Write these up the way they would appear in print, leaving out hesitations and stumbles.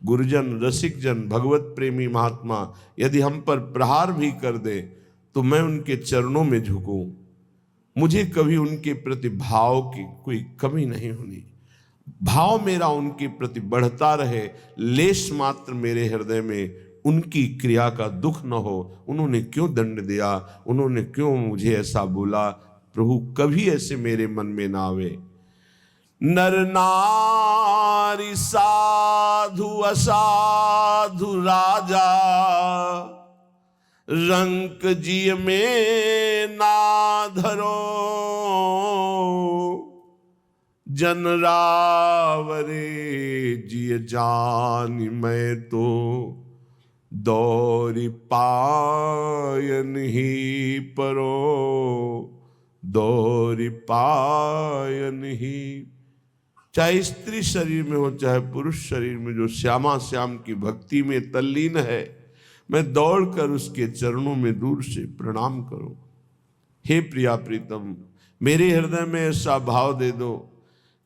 गुरुजन, रसिक जन, भगवत प्रेमी महात्मा यदि हम पर प्रहार भी कर दे तो मैं उनके चरणों में झुकूं। मुझे कभी उनके प्रति भाव की कोई कमी नहीं होनी। भाव मेरा उनके प्रति बढ़ता रहे, लेश मात्र मेरे हृदय में उनकी क्रिया का दुख न हो। उन्होंने क्यों दंड दिया, उन्होंने क्यों मुझे ऐसा बोला, प्रभु कभी ऐसे मेरे मन में ना आवे। नर नारी साधु असाधु राजा, रंक जिय में ना धरो। जन रावरे जिय जानि मैं तो, दौरि पायन ही परो, दौरि पायन ही। चाहे स्त्री शरीर में हो चाहे पुरुष शरीर में, जो श्यामा श्याम की भक्ति में तल्लीन है, मैं दौड़कर उसके चरणों में दूर से प्रणाम करूं। हे प्रिया प्रीतम, मेरे हृदय में ऐसा भाव दे दो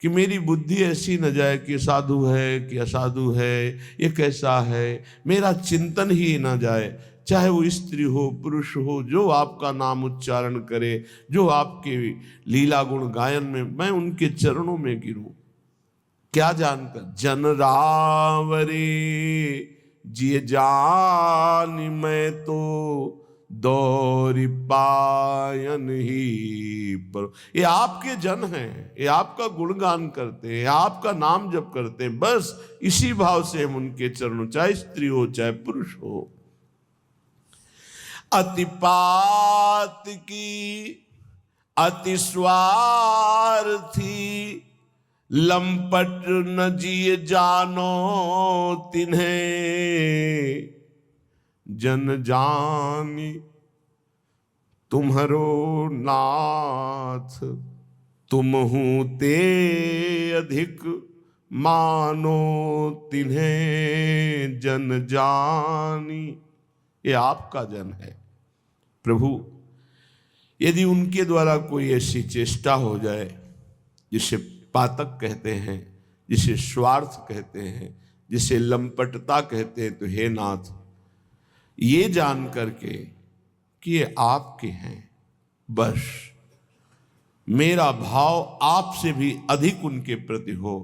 कि मेरी बुद्धि ऐसी न जाए कि साधु है कि असाधु है, ये कैसा है, मेरा चिंतन ही न जाए। चाहे वो स्त्री हो पुरुष हो, जो आपका नाम उच्चारण करे, जो आपके लीला गुण गायन में, मैं उनके चरणों में गिरूं। क्या जानकर जन रावरे जिय जानि मैं तो, दौरि पायन ही पर। ये आपके जन हैं, ये आपका गुणगान करते हैं, आपका नाम जप करते हैं। बस इसी भाव से हम उनके चरणों, चाहे स्त्री हो चाहे पुरुष हो। अतिपात की अति स्वार्थी, लंपट न जिय जानो तिन्हें। जन जानी तुम्हरो नाथ, तुम हूँ ते अधिक मानो तिन्हें। जन जानी, ये आपका जन है प्रभु। यदि उनके द्वारा कोई ऐसी चेष्टा हो जाए जिसे पातक कहते हैं, जिसे स्वार्थ कहते हैं, जिसे लंपटता कहते हैं, तो हे नाथ, ये जान करके कि ये आपके हैं, बस मेरा भाव आपसे भी अधिक उनके प्रति हो,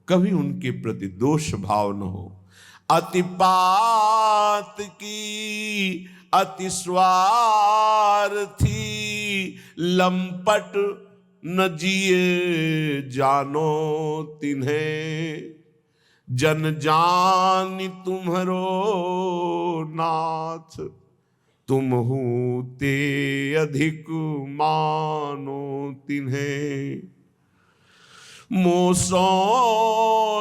कभी उनके प्रति दोष भाव न हो। अतिपात की अति स्वार्थी, लंपट न जिए जानो तिन्हें। जन जानि तुम्हरो नाथ, तुम हूँ ते अधिक मानो तिन्हें। मोसो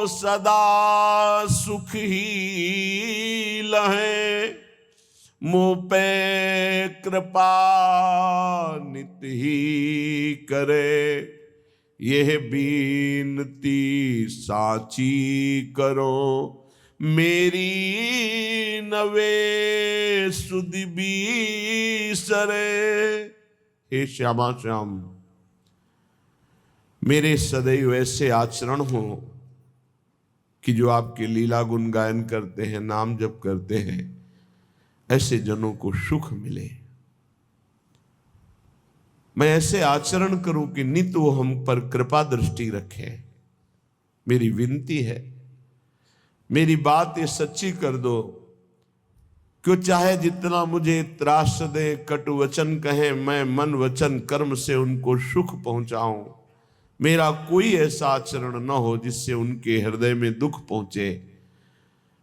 सदा सुख ही लहे, मुँह पे कृपा नित ही करे। यह बीनती साची करो, मेरी नवे सुध बीसरे। हे श्यामा श्याम, मेरे सदैव ऐसे आचरण हो कि जो आपके लीला गुण गायन करते हैं, नाम जप करते हैं, ऐसे जनों को सुख मिले। मैं ऐसे आचरण करूं कि नित्य वो हम पर कृपा दृष्टि रखे। मेरी विनती है, मेरी बात ये सच्ची कर दो। क्यों चाहे जितना मुझे त्रास दे, कटु वचन कहें, मैं मन वचन कर्म से उनको सुख पहुंचाऊं। मेरा कोई ऐसा आचरण न हो जिससे उनके हृदय में दुख पहुंचे।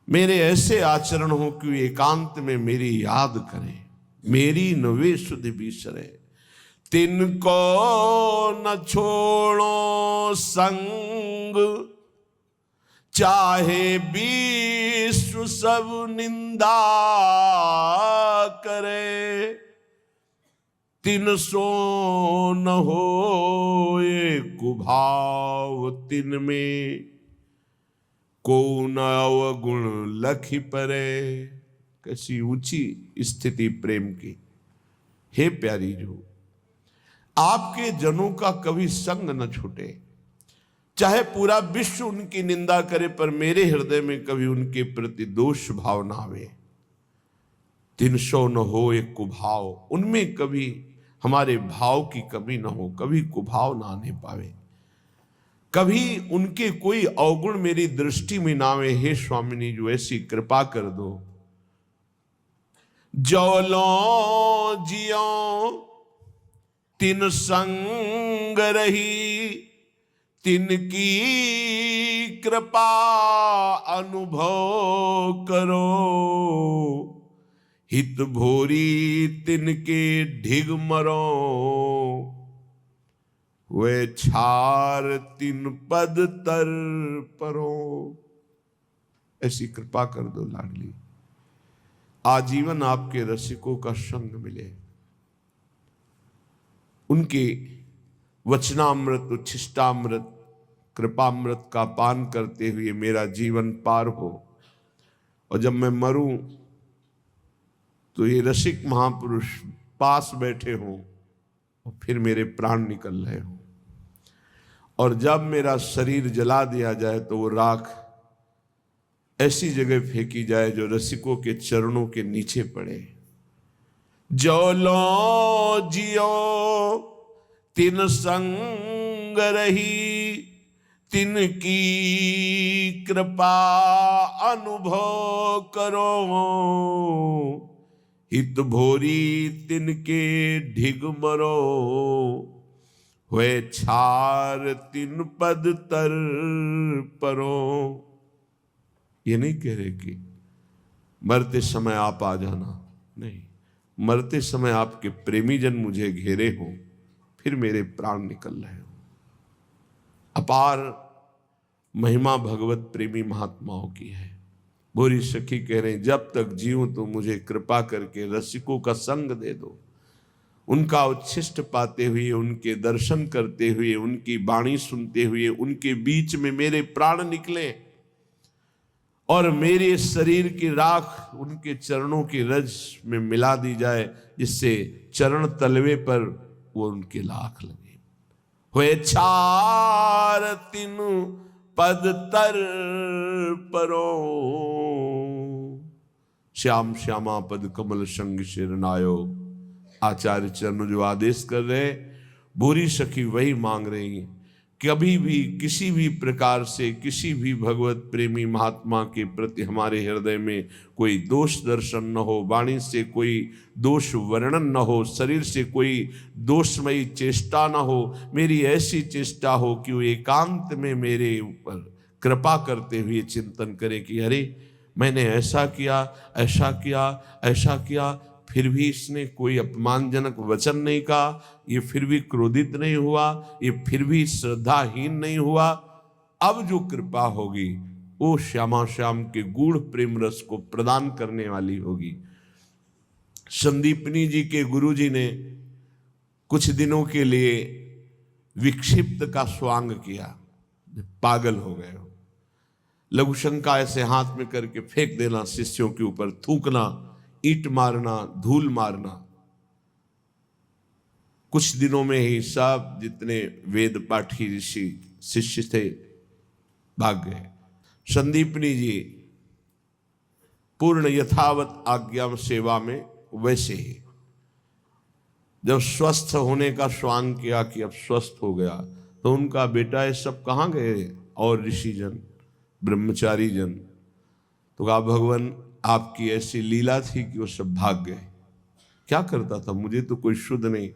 मेरे ऐसे आचरण हो कि एकांत में मेरी याद करें, मेरी नवे सुध बिसरे। तिनको न छोड़ो संग, चाहे विश्व सब निंदा करे। तिन सो न हो ये कुभाव तिन में, को न अवगुण लखी परे। कैसी ऊंची स्थिति प्रेम की। हे प्यारी जो, आपके जनों का कभी संग न छूटे। चाहे पूरा विश्व उनकी निंदा करे, पर मेरे हृदय में कभी उनके प्रति दोष भाव ना आवे। 300 न हो एक कुभाव, उनमें कभी हमारे भाव की कमी ना हो, कभी कुभाव ना आने पावे, कभी उनके कोई अवगुण मेरी दृष्टि में ना आवे। हे स्वामिनी जो ऐसी कृपा कर दो। जौलो जियो तिन संग रही, तिनकी कृपा अनुभव करो। हित भोरी तिनके ढिग मरो, वे छार तिन पद तर परो। ऐसी कृपा कर दो लाडली, आजीवन आपके रसिकों का संग मिले, उनके वचनामृत उच्छिष्टामृत कृपामृत का पान करते हुए मेरा जीवन पार हो। और जब मैं मरूं तो ये रसिक महापुरुष पास बैठे हों और फिर मेरे प्राण निकल रहे हों। और जब मेरा शरीर जला दिया जाए तो वो राख ऐसी जगह फेंकी जाए जो रसिकों के चरणों के नीचे पड़े। जो लो जियो तिन संग रही, तिनकी कृपा अनुभव करो। हित भोरी तिनके ढिग मरो, हुए छार तिन पद तर परो। ये नहीं कह रहे कि मरते समय आप आ जाना, नहीं, मरते समय आपके प्रेमी जन मुझे घेरे हो, फिर मेरे प्राण निकल रहे हो। अपार महिमा भगवत प्रेमी महात्माओं की है। भोरी सखी कह रहे हैं, जब तक जीऊं तो मुझे कृपा करके रसिकों का संग दे दो, उनका उच्छिष्ट पाते हुए, उनके दर्शन करते हुए, उनकी वाणी सुनते हुए, उनके बीच में मेरे प्राण निकले और मेरे शरीर की राख उनके चरणों की रज में मिला दी जाए, जिससे चरण तलवे पर वो उनके लाख लगे। हुए छार तिन पद तर परो, श्याम श्यामा पद कमल संग शिरनायो। आचार्य चरण जो आदेश कर रहे, भूरी सखी वही मांग रही है। कभी भी किसी भी प्रकार से किसी भी भगवत प्रेमी महात्मा के प्रति हमारे हृदय में कोई दोष दर्शन न हो, वाणी से कोई दोष वर्णन न हो, शरीर से कोई दोषमयी चेष्टा न हो। मेरी ऐसी चेष्टा हो कि वो एकांत में मेरे ऊपर कृपा करते हुए चिंतन करे कि अरे मैंने ऐसा किया, ऐसा किया, ऐसा किया, फिर भी इसने कोई अपमानजनक वचन नहीं कहा, ये फिर भी क्रोधित नहीं हुआ, ये फिर भी श्रद्धाहीन नहीं हुआ। अब जो कृपा होगी वो श्यामा श्याम के गूढ़ प्रेम रस को प्रदान करने वाली होगी। संदीपनी जी के गुरुजी ने कुछ दिनों के लिए विक्षिप्त का स्वांग किया, पागल हो गए हो। लघुशंका ऐसे हाथ में करके फेंक देना, शिष्यों के ऊपर थूकना, ईंट मारना, धूल मारना। कुछ दिनों में ही सब जितने वेद पाठी ऋषि शिष्य थे भाग गए। संदीपनी जी पूर्ण यथावत आज्ञा सेवा में वैसे ही। जब स्वस्थ होने का स्वांग किया कि अब स्वस्थ हो गया, तो उनका बेटा ये सब कहाँ गए और ऋषि जन, ब्रह्मचारी जन? तो कहा भगवान आपकी ऐसी लीला थी कि वो सब भाग गए। क्या करता था, मुझे तो कोई शुद्ध नहीं।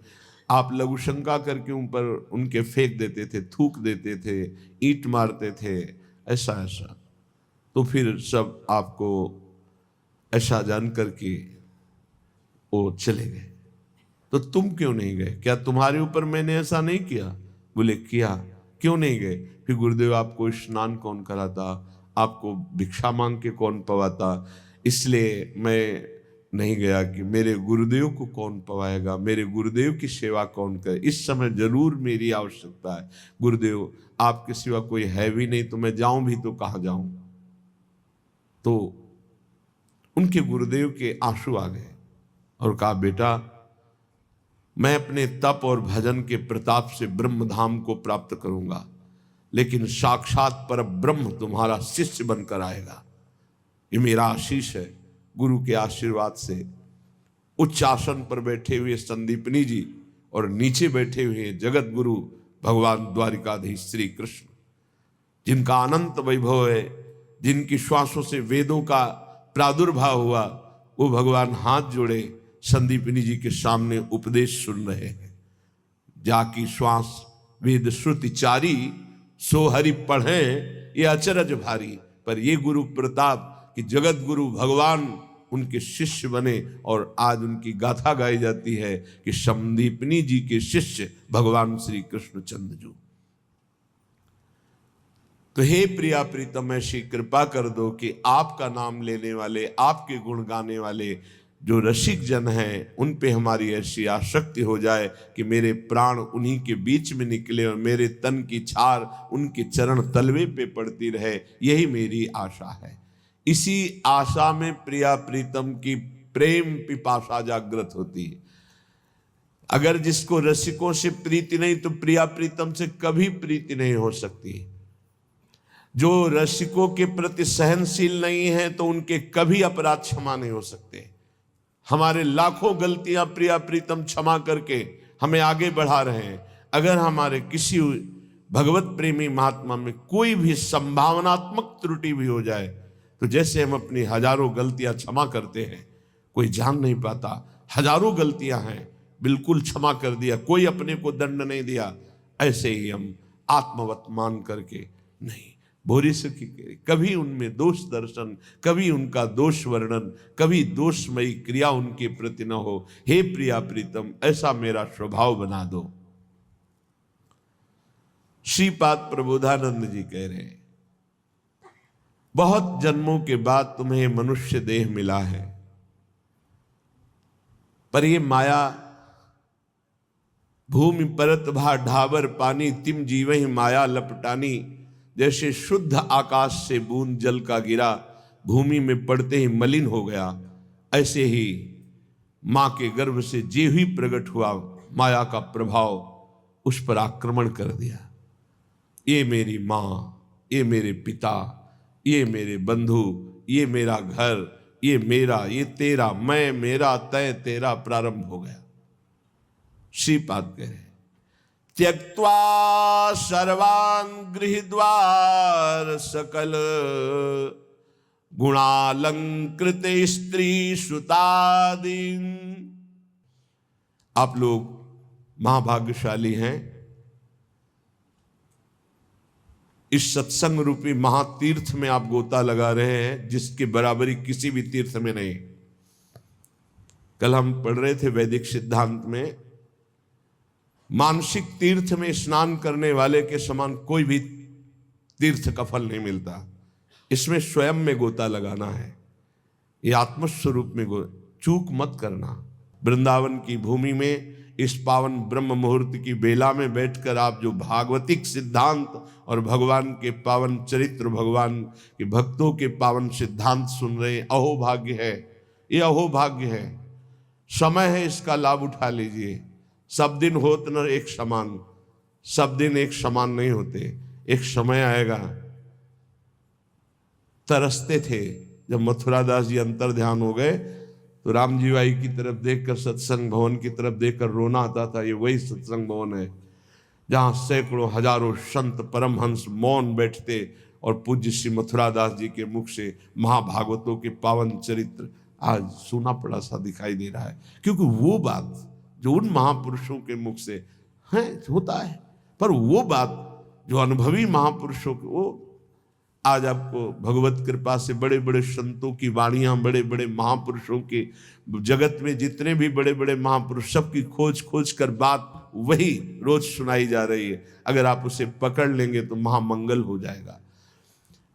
आप लघुशंका करके ऊपर उनके फेंक देते थे, थूक देते थे, ईंट मारते थे, ऐसा ऐसा। तो फिर सब आपको ऐसा जान करके वो चले गए। तो तुम क्यों नहीं गए? क्या तुम्हारे ऊपर मैंने ऐसा नहीं किया? बोले किया। क्यों नहीं गए? फिर गुरुदेव आपको स्नान कौन कराता, आपको भिक्षा मांग के कौन पवाता, इसलिए मैं नहीं गया कि मेरे गुरुदेव को कौन पवाएगा, मेरे गुरुदेव की सेवा कौन करे, इस समय जरूर मेरी आवश्यकता है। गुरुदेव आपके सिवा कोई है भी नहीं, तो मैं जाऊं भी तो कहाँ जाऊं? तो उनके गुरुदेव के आंसू आ गए और कहा बेटा मैं अपने तप और भजन के प्रताप से ब्रह्मधाम को प्राप्त करूंगा, लेकिन साक्षात पर ब्रह्म तुम्हारा शिष्य बनकर आएगा। ये मेरा आशीष है गुरु के आशीर्वाद से। उच्च आसन पर बैठे हुए संदीपनी जी और नीचे बैठे हुए जगत गुरु भगवान द्वारिकाधीश श्री कृष्ण, जिनका अनंत वैभव है, जिनकी श्वासों से वेदों का प्रादुर्भाव हुआ, वो भगवान हाथ जोड़े संदीपनी जी के सामने उपदेश सुन रहे हैं। जाकी श्वास वेद श्रुति चारी, सो हरि पढ़े ये अचरज भारी। पर ये गुरु प्रताप कि जगत गुरु भगवान उनके शिष्य बने और आज उनकी गाथा गाई जाती है कि संदीपनी जी के शिष्य भगवान श्री कृष्ण चंद्रजू। तो हे प्रिया प्रीतम, ऐसी कृपा कर दो कि आपका नाम लेने वाले, आपके गुण गाने वाले जो रसिक जन हैं, उन पे हमारी ऐसी आसक्ति हो जाए कि मेरे प्राण उन्हीं के बीच में निकले और मेरे तन की छार उनके चरण तलवे पे पड़ती रहे। यही मेरी आशा है। इसी आशा में प्रिया प्रीतम की प्रेम पिपासा जागृत होती है। अगर जिसको रसिकों से प्रीति नहीं, तो प्रिया प्रीतम से कभी प्रीति नहीं हो सकती। जो रसिकों के प्रति सहनशील नहीं है, तो उनके कभी अपराध क्षमा नहीं हो सकते। हमारे लाखों गलतियां प्रिया प्रीतम क्षमा करके हमें आगे बढ़ा रहे हैं। अगर हमारे किसी भगवत प्रेमी महात्मा में कोई भी संभावनात्मक त्रुटि भी हो जाए, तो जैसे हम अपनी हजारों गलतियां क्षमा करते हैं, कोई जान नहीं पाता हजारों गलतियां हैं, बिल्कुल क्षमा कर दिया, कोई अपने को दंड नहीं दिया, ऐसे ही हम आत्मवत मान करके नहीं भोरी सखी के कभी उनमें दोष दर्शन, कभी उनका दोष वर्णन, कभी दोषमयी क्रिया उनके प्रति न हो। हे प्रिया प्रीतम, ऐसा मेरा स्वभाव बना दो। श्रीपाद प्रबोधानंद जी कह रहे हैं, बहुत जन्मों के बाद तुम्हें मनुष्य देह मिला है, पर ये माया भूमि परत भा ढाबर पानी, तिम जीवहि माया लपटानी। जैसे शुद्ध आकाश से बूंद जल का गिरा भूमि में पड़ते ही मलिन हो गया, ऐसे ही मां के गर्भ से जे ही प्रकट हुआ माया का प्रभाव उस पर आक्रमण कर दिया। ये मेरी मां, ये मेरे पिता, ये मेरे बंधु, ये मेरा घर, ये मेरा, ये तेरा, मैं मेरा, तय तेरा प्रारंभ हो गया। श्रीपाद कह रहे, त्यक्त्वा सर्वान् गृहीद्वार सकल गुणालंकृत स्त्री सुतादीन। आप लोग महाभाग्यशाली हैं, इस सत्संग रूपी महातीर्थ में आप गोता लगा रहे हैं, जिसकी बराबरी किसी भी तीर्थ में नहीं। कल हम पढ़ रहे थे वैदिक सिद्धांत में, मानसिक तीर्थ में स्नान करने वाले के समान कोई भी तीर्थ का फल नहीं मिलता। इसमें स्वयं में गोता लगाना है, ये आत्मस्वरूप में चूक मत करना। वृंदावन की भूमि में इस पावन ब्रह्म मुहूर्त की बेला में बैठकर आप जो भागवतिक सिद्धांत और भगवान के पावन चरित्र, भगवान के भक्तों के पावन सिद्धांत सुन रहे हैं, अहोभाग्य है, ये अहोभाग्य है। समय है, इसका लाभ उठा लीजिए। सब दिन होत न एक समान, सब दिन एक समान नहीं होते। एक समय आएगा, तरसते थे जब मथुरा दास जी अंतर ध्यान हो गए, तो राम जी बाई की तरफ देखकर, सत्संग भवन की तरफ देखकर रोना आता था। ये वही सत्संग भवन है जहाँ सैकड़ों हजारों संत परमहंस मौन बैठते और पूज्य श्री मथुरा दास जी के मुख से महाभागवतों के पावन चरित्र आज सूना पड़ा सा दिखाई दे रहा है। क्योंकि वो बात जो उन महापुरुषों के मुख से है होता है, पर वो बात जो अनुभवी महापुरुषों के, वो आज आपको भगवत कृपा से बड़े बड़े संतों की वाणियां, बड़े बड़े महापुरुषों के, जगत में जितने भी बड़े बड़े महापुरुष, सबकी खोज खोज कर बात वही रोज सुनाई जा रही है। अगर आप उसे पकड़ लेंगे तो महामंगल हो जाएगा।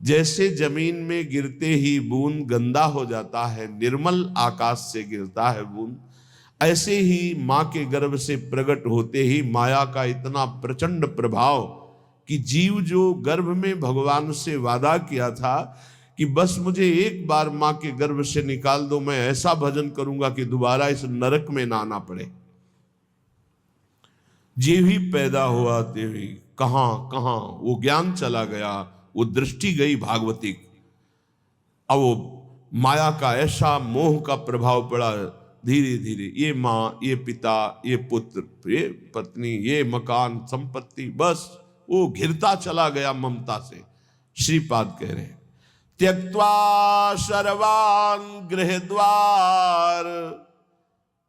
जैसे जमीन में गिरते ही बूंद गंदा हो जाता है, निर्मल आकाश से गिरता है बूंद, ऐसे ही मां के गर्भ से प्रकट होते ही माया का इतना प्रचंड प्रभाव कि जीव जो गर्भ में भगवान से वादा किया था कि बस मुझे एक बार मां के गर्भ से निकाल दो, मैं ऐसा भजन करूंगा कि दोबारा इस नरक में ना आना पड़े। जे भी पैदा हुआ ते भी कहां कहां वो ज्ञान चला गया, वो दृष्टि गई भागवतिक। अब वो माया का ऐसा मोह का प्रभाव पड़ा, धीरे धीरे ये माँ, ये पिता, ये पुत्र, ये पत्नी, ये मकान, संपत्ति, बस वो घिरता चला गया ममता से। श्रीपाद कह रहे हैं त्यक्त्वा सर्वान् गृह द्वार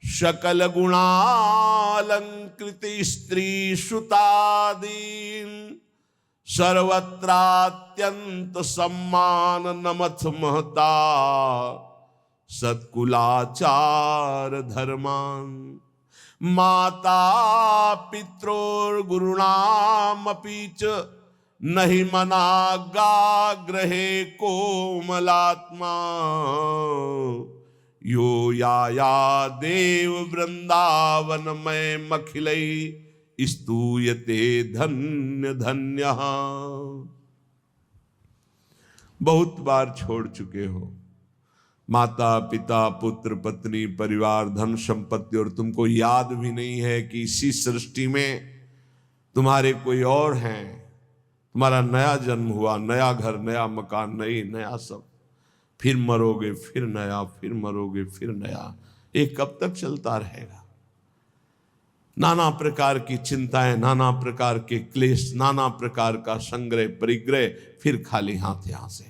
सकल गुणालंकृत स्त्री सुतादीन सर्वत्रात्यंत सम्मान नमथ महता सत्कुलाचार धर्मान माता पित्रोर्गुरुणामपि च नहि मनागा ग्रहे कोमलात्मा यो या देव वृंदावन में मखिलै स्तूयते धन्य धन्य। बहुत बार छोड़ चुके हो माता पिता पुत्र पत्नी परिवार धन संपत्ति, और तुमको याद भी नहीं है कि इसी सृष्टि में तुम्हारे कोई और हैं। तुम्हारा नया जन्म हुआ, नया घर, नया मकान, नया सब, फिर मरोगे, फिर नया, फिर मरोगे, फिर नया। ये कब तक चलता रहेगा? नाना प्रकार की चिंताएं, नाना प्रकार के क्लेश, नाना प्रकार का संग्रह परिग्रह, फिर खाली हाथ यहां से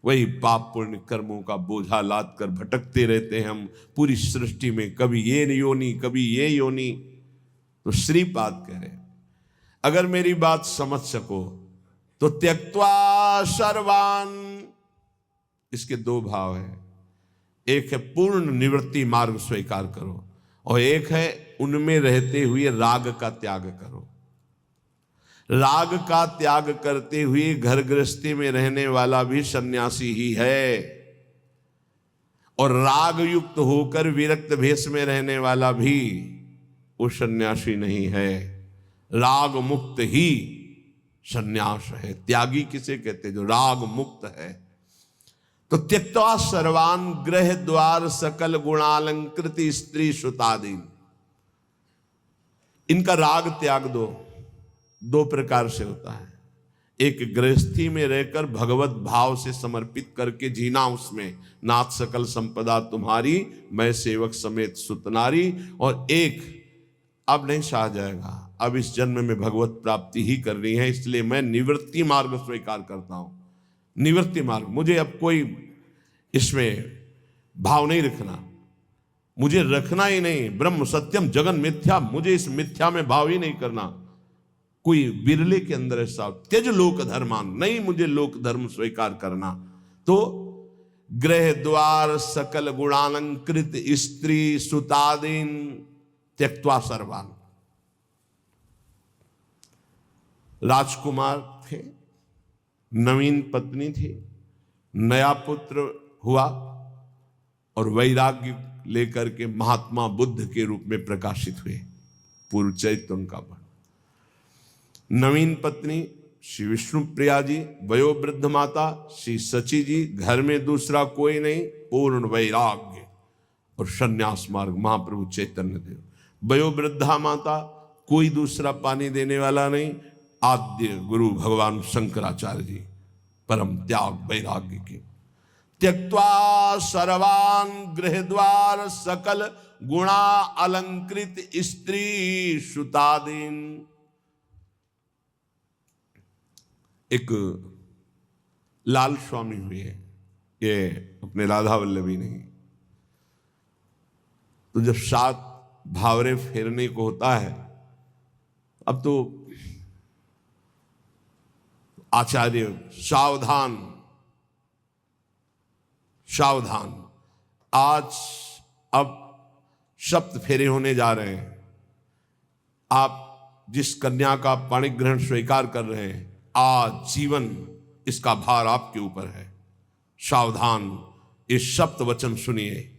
वही पाप पुण्य कर्मों का बोझा लाद कर भटकते रहते हैं हम पूरी सृष्टि में, कभी ये योनि, कभी ये योनि। तो श्रीपाद कह रहे अगर मेरी बात समझ सको तो त्यक्त्वा सर्वान, इसके दो भाव है। एक है पूर्ण निवृत्ति मार्ग स्वीकार करो, और एक है उनमें रहते हुए राग का त्याग करो। राग का त्याग करते हुए घर गृहस्थी में रहने वाला भी सन्यासी ही है, और राग युक्त होकर विरक्त भेष में रहने वाला भी वो सन्यासी नहीं है। राग मुक्त ही सन्यास है। त्यागी किसे कहते? जो राग मुक्त है। तो त्यक्त्वा सर्वान गृह द्वार सकल गुणालंकृत स्त्री सुतादीन, इनका राग त्याग दो। दो प्रकार से होता है। एक गृहस्थी में रहकर भगवत भाव से समर्पित करके जीना, उसमें नाथ सकल संपदा तुम्हारी, मैं सेवक समेत सुतनारी। और एक अब नहीं सहा जाएगा, अब इस जन्म में भगवत प्राप्ति ही करनी है, इसलिए मैं निवृत्ति मार्ग स्वीकार करता हूं। निवृत्ति मार्ग, मुझे अब कोई इसमें भाव नहीं रखना, मुझे रखना ही नहीं। ब्रह्म सत्यम जगन मिथ्या, मुझे इस मिथ्या में भाव ही नहीं करना। कोई बिरले के अंदर ऐसा त्यज लोक धर्मान, नहीं मुझे लोक धर्म स्वीकार करना। तो गृह द्वार सकल गुणालंकृत स्त्री सुतादीन त्यक्त्वा सर्वान। राजकुमार थे, नवीन पत्नी थी, नया पुत्र हुआ, और वैराग्य लेकर के महात्मा बुद्ध के रूप में प्रकाशित हुए। पूर्व चरित्र उनका बड़ा। नवीन पत्नी श्री विष्णु प्रिया जी, वयोवृद्ध माता श्री सची जी, घर में दूसरा कोई नहीं, पूर्ण वैराग्य और संन्यास मार्ग महाप्रभु चैतन्य देव। वयोवृद्धा माता, कोई दूसरा पानी देने वाला नहीं, आद्य गुरु भगवान शंकराचार्य जी, परम त्याग वैराग्य के। त्यक्त्वा सर्वान गृह द्वार सकल गुणा अलंकृत स्त्री सुतादीन। एक लाल स्वामी हुए, ये अपने राधा वल्लभी नहीं। तो जब 7 भावरे फेरने को होता है, अब तो आचार्य सावधान सावधान, आज अब सप्त फेरे होने जा रहे हैं। आप जिस कन्या का पाणिग्रहण स्वीकार कर रहे हैं, आज जीवन इसका भार आपके ऊपर है। सावधान, इस सप्त वचन सुनिए।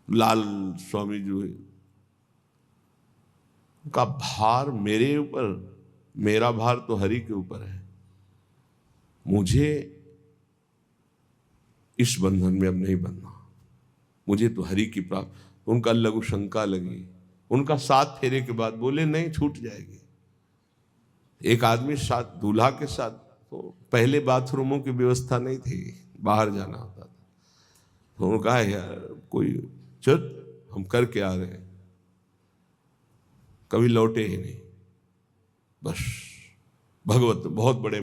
लाल स्वामी जो है, उनका भार मेरे ऊपर, मेरा भार तो हरि के ऊपर है। मुझे इस बंधन में अब नहीं बनना, मुझे तो हरि की प्राप्ति। उनका लघु शंका लगी। उनका 7 फेरे के बाद बोले नहीं, छूट जाएगी। एक आदमी साथ, दूल्हा के साथ, तो पहले बाथरूमों की व्यवस्था नहीं थी, बाहर जाना होता था। तो उन्होंने कहा यार कोई चल, हम करके आ रहे हैं, कभी लौटे ही नहीं। बस भगवत बहुत बड़े